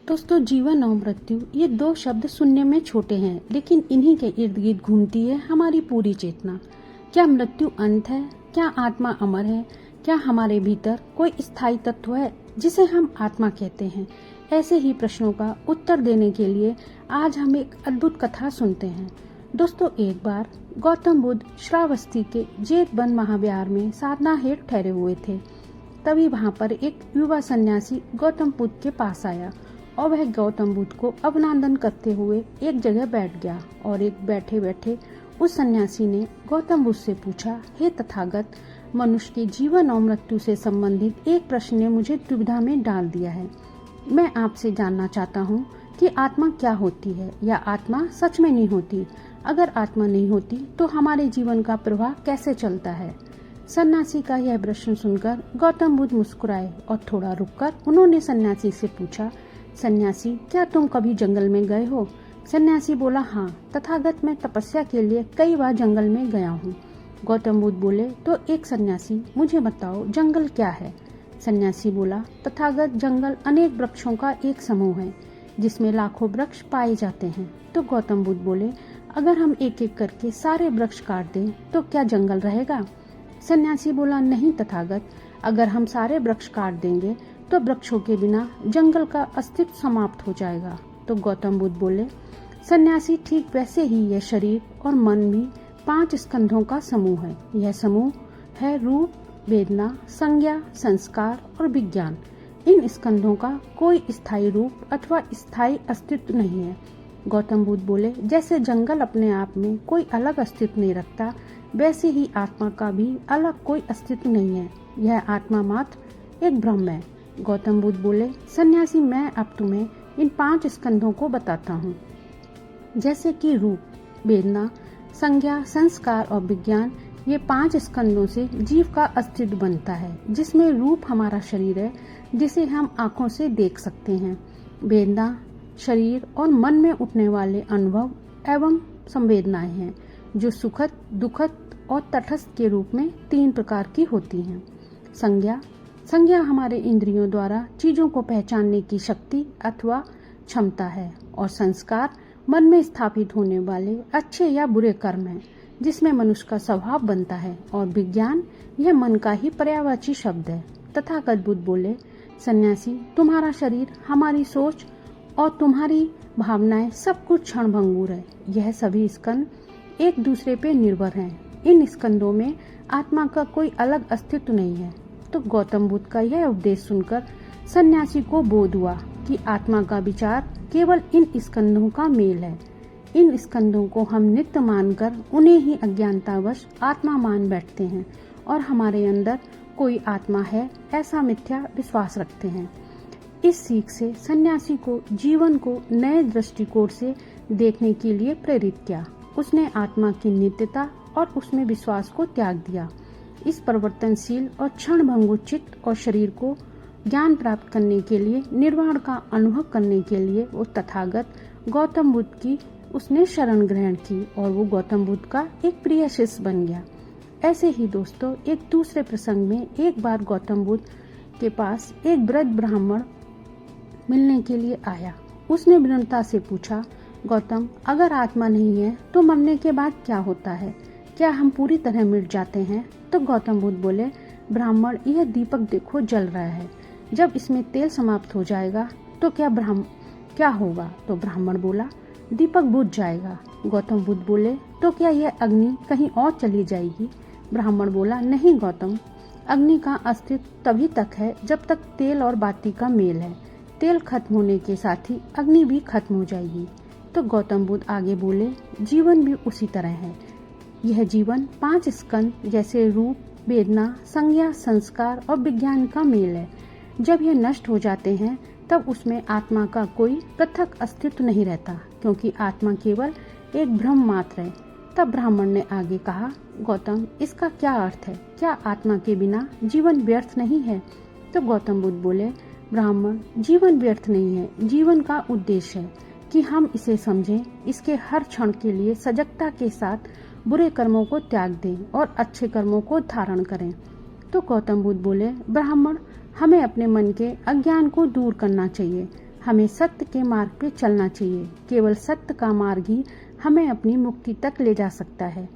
दोस्तों, जीवन और मृत्यु ये दो शब्द सुनने में छोटे हैं, लेकिन इन्हीं के इर्द गिर्द घूमती है हमारी पूरी चेतना। क्या मृत्यु अंत है? क्या आत्मा अमर है? क्या हमारे भीतर कोई स्थायी तत्व है जिसे हम आत्मा कहते हैं? ऐसे ही प्रश्नों का उत्तर देने के लिए आज हम एक अद्भुत कथा सुनते हैं। दोस्तों, एक बार गौतम बुद्ध श्रावस्ती के जेठ वन महाविहार में साधना हेतु ठहरे हुए थे। तभी वहां पर एक युवा सन्यासी गौतम बुद्ध के पास आया और वह गौतम बुद्ध को अभिनंदन करते हुए एक जगह बैठ गया। और एक बैठे बैठे उस सन्यासी ने गौतम बुद्ध से पूछा, हे तथागत, मनुष्य के जीवन और मृत्यु से संबंधित एक प्रश्न ने मुझे दुविधा में डाल दिया है। मैं आपसे जानना चाहता हूँ कि आत्मा क्या होती है, या आत्मा सच में नहीं होती? अगर आत्मा नहीं होती तो हमारे जीवन का प्रवाह कैसे चलता है? सन्यासी का यह प्रश्न सुनकर गौतम बुद्ध मुस्कुराए और थोड़ा रुककर उन्होंने सन्यासी से पूछा, सन्यासी, क्या तुम कभी जंगल में गए हो? सन्यासी बोला, हाँ तथागत, मैं तपस्या के लिए कई बार जंगल में गया हूँ। गौतम बुद्ध बोले, तो एक सन्यासी, मुझे बताओ जंगल क्या है? सन्यासी बोला, तथागत, जंगल अनेक वृक्षों का एक समूह है जिसमें लाखों वृक्ष पाए जाते हैं। तो गौतम बुद्ध बोले, अगर हम एक एक करके सारे वृक्ष काट दें तो क्या जंगल रहेगा? सन्यासी बोला, नहीं तथागत, अगर हम सारे वृक्ष काट देंगे तो वृक्षों के बिना जंगल का अस्तित्व समाप्त हो जाएगा। तो गौतम बुद्ध बोले, सन्यासी, ठीक वैसे ही यह शरीर और मन भी 5 स्कंधों का समूह है। यह समूह है रूप, वेदना, संज्ञा, संस्कार और विज्ञान। इन स्कंधों का कोई स्थायी रूप अथवा स्थायी अस्तित्व नहीं है। गौतम बुद्ध बोले, जैसे जंगल अपने आप में कोई अलग अस्तित्व नहीं रखता, वैसे ही आत्मा का भी अलग कोई अस्तित्व नहीं है। यह आत्मा मात्र एक ब्रह्म है। गौतम बुद्ध बोले, सन्यासी, मैं अब तुम्हें इन 5 स्कंधों को बताता हूँ, जैसे कि रूप, वेदना, संज्ञा, संस्कार और विज्ञान। ये 5 स्कंधों से जीव का अस्तित्व बनता है, जिसमें रूप हमारा शरीर है, जिसे हम आँखों से देख सकते हैं। वेदना शरीर और मन में उठने वाले अनुभव एवं संवेदनाएं हैं, जो सुखद, दुखद और तटस्थ के रूप में 3 प्रकार की होती हैं। संज्ञा हमारे इंद्रियों द्वारा चीजों को पहचानने की शक्ति अथवा क्षमता है। और संस्कार मन में स्थापित होने वाले अच्छे या बुरे कर्म हैं, जिसमें मनुष्य का स्वभाव बनता है। और विज्ञान यह मन का ही पर्यायवाची शब्द है। तथागत बुद्ध बोले, सन्यासी, तुम्हारा शरीर, हमारी सोच और तुम्हारी भावनाएं सब कुछ क्षणभंगुर है। यह सभी स्कंध एक दूसरे पे निर्भर हैं। इन स्कंदों में आत्मा का कोई अलग अस्तित्व नहीं है। तो गौतम बुद्ध का यह उपदेश सुनकर सन्यासी को बोध हुआ कि आत्मा का विचार केवल इन स्कंदों का मेल है। इन स्कंदों को हम नित्य मानकर उन्हें ही अज्ञानतावश आत्मा मान बैठते हैं और हमारे अंदर कोई आत्मा है ऐसा मिथ्या विश्वास रखते हैं। इस सीख से सन्यासी को जीवन को नए दृष्टिकोण से देखने के लिए प्रेरित किया। उसने आत्मा की नित्यता और उसमें विश्वास को त्याग दिया। इस परिवर्तनशील और क्षणभंगुर चित्त और शरीर को ज्ञान प्राप्त करने के लिए, निर्वाण का अनुभव करने के लिए वो तथागत गौतम बुद्ध की उसने शरण ग्रहण की और वो गौतम बुद्ध का एक प्रिय शिष्य बन गया। ऐसे ही दोस्तों, एक दूसरे प्रसंग में एक बार गौतम बुद्ध के पास एक वृद्ध ब्राह्मण मिलने के लिए आया। उसने विनम्रता से पूछा, गौतम, अगर आत्मा नहीं है तो मरने के बाद क्या होता है? क्या हम पूरी तरह मिट जाते हैं? तो गौतम बुद्ध बोले, ब्राह्मण, यह दीपक देखो जल रहा है। जब इसमें तेल समाप्त हो जाएगा तो क्या होगा? तो ब्राह्मण बोला, दीपक बुझ जाएगा। गौतम बुद्ध बोले, तो क्या यह अग्नि कहीं और चली जाएगी? ब्राह्मण बोला, नहीं गौतम, अग्नि का अस्तित्व तभी तक है जब तक तेल और बाती का मेल है। तेल खत्म होने के साथ ही अग्नि भी खत्म हो जाएगी। तो गौतम बुद्ध आगे बोले, जीवन भी उसी तरह है। यह जीवन 5 स्कंध जैसे रूप, वेदना, संज्ञा, संस्कार और विज्ञान का मेल है। जब ये नष्ट हो जाते हैं तब उसमें आत्मा का कोई पृथक अस्तित्व नहीं रहता, क्योंकि आत्मा केवल एक भ्रम मात्र है। तब ब्राह्मण ने आगे कहा, गौतम, इसका क्या अर्थ है? क्या आत्मा के बिना जीवन व्यर्थ नहीं है? तो गौतम बुद्ध बोले, ब्राह्मण, जीवन व्यर्थ नहीं है। जीवन का उद्देश्य है कि हम इसे समझें, इसके हर क्षण के लिए सजगता के साथ बुरे कर्मों को त्याग दें और अच्छे कर्मों को धारण करें। तो गौतम बुद्ध बोले, ब्राह्मण, हमें अपने मन के अज्ञान को दूर करना चाहिए। हमें सत्य के मार्ग पे चलना चाहिए। केवल सत्य का मार्ग ही हमें अपनी मुक्ति तक ले जा सकता है।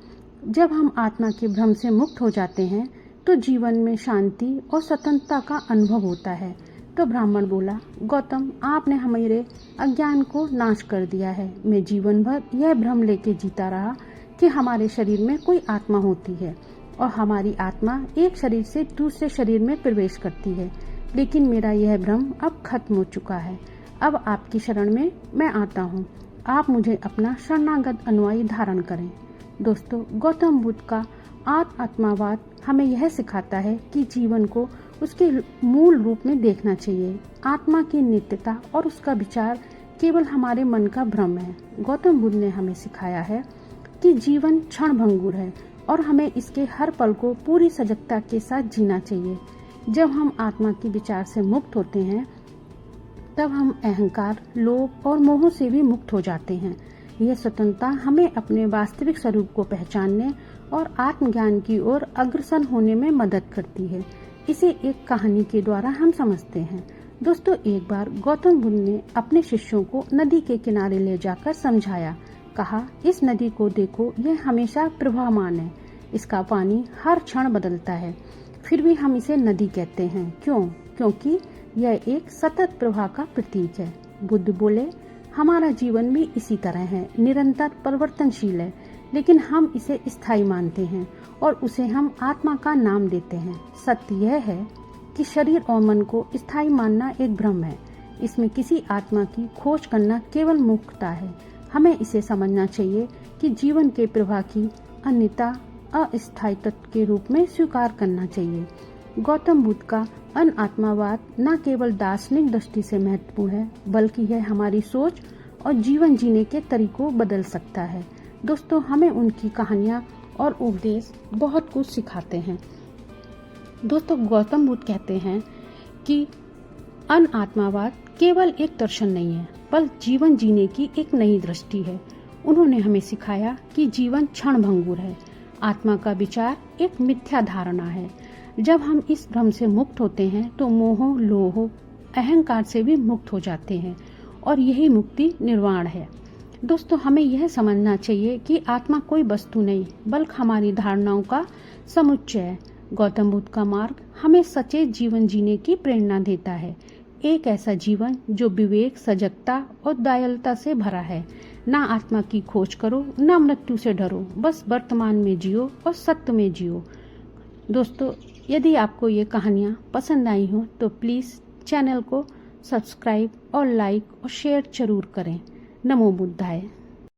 जब हम आत्मा के भ्रम से मुक्त हो जाते हैं तो जीवन में शांति और स्वतंत्रता का अनुभव होता है। तो ब्राह्मण बोला, गौतम, आपने हमारे अज्ञान को नाश कर दिया है। मैं जीवन भर यह भ्रम लेके जीता रहा कि हमारे शरीर में कोई आत्मा होती है और हमारी आत्मा एक शरीर से दूसरे शरीर में प्रवेश करती है, लेकिन मेरा यह भ्रम अब खत्म हो चुका है। अब आपकी शरण में मैं आता हूँ। आप मुझे अपना शरणागत अनुयायी धारण करें। दोस्तों, गौतम बुद्ध का आत्मवाद हमें यह सिखाता है कि जीवन को उसके मूल रूप में देखना चाहिए। आत्मा की नित्यता और उसका विचार केवल हमारे मन का भ्रम है। गौतम बुद्ध ने हमें सिखाया है कि जीवन क्षणभंगुर है और हमें इसके हर पल को पूरी सजगता के साथ जीना चाहिए। जब हम आत्मा के विचार से मुक्त होते हैं तब हम अहंकार, लोभ और मोह से भी मुक्त हो जाते हैं। यह स्वतंत्रता हमें अपने वास्तविक स्वरूप को पहचानने और आत्मज्ञान की ओर अग्रसर होने में मदद करती है। इसे एक कहानी के द्वारा हम समझते हैं। दोस्तों, एक बार गौतम बुद्ध ने अपने शिष्यों को नदी के किनारे ले जाकर समझाया। कहा, इस नदी को देखो, यह हमेशा प्रवाहमान है। इसका पानी हर क्षण बदलता है, फिर भी हम इसे नदी कहते हैं। क्यों? क्योंकि यह एक सतत प्रवाह का प्रतीक है। बुद्ध बोले, हमारा जीवन भी इसी तरह है, निरंतर परिवर्तनशील है, लेकिन हम इसे स्थायी मानते हैं और उसे हम आत्मा का नाम देते हैं। सत्य यह है कि शरीर और मन को स्थायी मानना एक भ्रम है। इसमें किसी आत्मा की खोज करना केवल मूर्खता है। हमें इसे समझना चाहिए कि जीवन के प्रवाह की अन्यता अस्थायी तत्व के रूप में स्वीकार करना चाहिए। गौतम बुद्ध का अनात्मावाद न केवल दार्शनिक दृष्टि से महत्वपूर्ण है, बल्कि यह हमारी सोच और जीवन जीने के तरीकों बदल सकता है। दोस्तों, हमें उनकी कहानियाँ और उपदेश बहुत कुछ सिखाते हैं। दोस्तों, गौतम बुद्ध कहते हैं कि अनात्मावाद केवल एक दर्शन नहीं है, बल्कि जीवन जीने की एक नई दृष्टि है। उन्होंने हमें सिखाया कि जीवन क्षणभंगुर है। आत्मा का विचार एक मिथ्या धारणा है। जब हम इस भ्रम से मुक्त होते हैं तो मोह, लोभ, अहंकार से भी मुक्त हो जाते हैं और यही मुक्ति निर्वाण है। दोस्तों, हमें यह समझना चाहिए कि आत्मा कोई वस्तु नहीं, बल्कि हमारी धारणाओं का समुच्चय है। गौतम बुद्ध का मार्ग हमें सचेत जीवन जीने की प्रेरणा देता है। एक ऐसा जीवन जो विवेक, सजगता और दयालुता से भरा है। ना आत्मा की खोज करो, ना मृत्यु से डरो, बस वर्तमान में जियो और सत्य में जियो। दोस्तों, यदि आपको ये कहानियाँ पसंद आई हो तो प्लीज़ चैनल को सब्सक्राइब और लाइक और शेयर जरूर करें। नमो बुद्धाय।